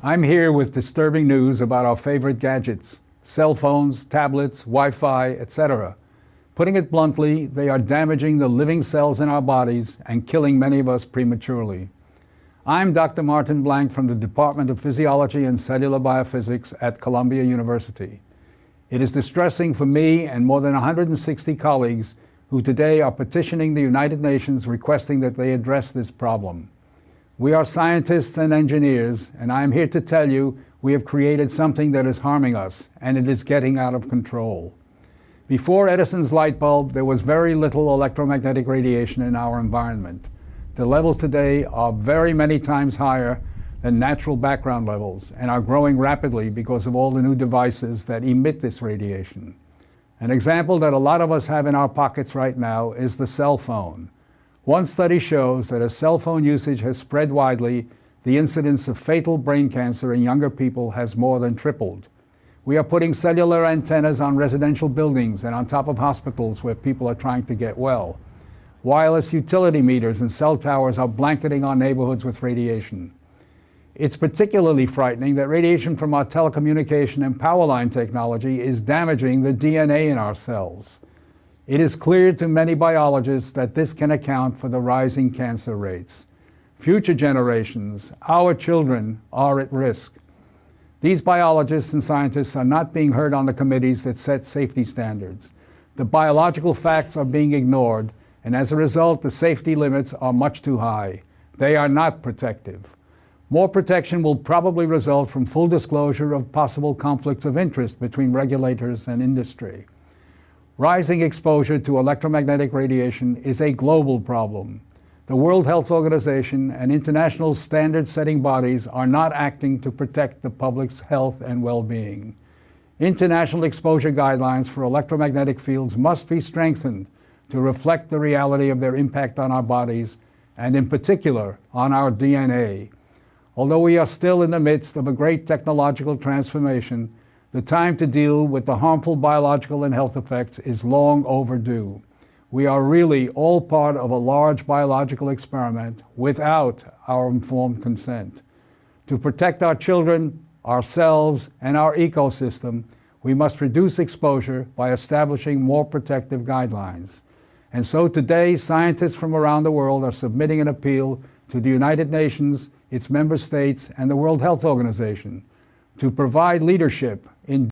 I'm here with disturbing news about our favorite gadgets, cell phones, tablets, Wi-Fi, etc. Putting it bluntly, they are damaging the living cells in our bodies and killing many of us prematurely. I'm Dr. Martin Blank from the Department of Physiology and Cellular Biophysics at Columbia University. It is distressing for me and more than 160 colleagues who today are petitioning the United Nations requesting that they address this problem. We are scientists and engineers, and I am here to tell you we have created something that is harming us, and it is getting out of control. Before Edison's light bulb, there was very little electromagnetic radiation in our environment. The levels today are very many times higher than natural background levels and are growing rapidly because of all the new devices that emit this radiation. An example that a lot of us have in our pockets right now is the cell phone. One study shows that as cell phone usage has spread widely, the incidence of fatal brain cancer in younger people has more than tripled. We are putting cellular antennas on residential buildings and on top of hospitals where people are trying to get well. Wireless utility meters and cell towers are blanketing our neighborhoods with radiation. It's particularly frightening that radiation from our telecommunication and power line technology is damaging the DNA in our cells. It is clear to many biologists that this can account for the rising cancer rates. Future generations, our children, are at risk. These biologists and scientists are not being heard on the committees that set safety standards. The biological facts are being ignored, and as a result, the safety limits are much too high. They are not protective. More protection will probably result from full disclosure of possible conflicts of interest between regulators and industry. Rising exposure to electromagnetic radiation is a global problem. The World Health Organization and international standard-setting bodies are not acting to protect the public's health and well-being. International exposure guidelines for electromagnetic fields must be strengthened to reflect the reality of their impact on our bodies, and in particular, on our DNA. Although we are still in the midst of a great technological transformation, the time to deal with the harmful biological and health effects is long overdue. We are really all part of a large biological experiment without our informed consent. To protect our children, ourselves, and our ecosystem, we must reduce exposure by establishing more protective guidelines. And so today, scientists from around the world are submitting an appeal to the United Nations, its member states, and the World Health Organization to provide leadership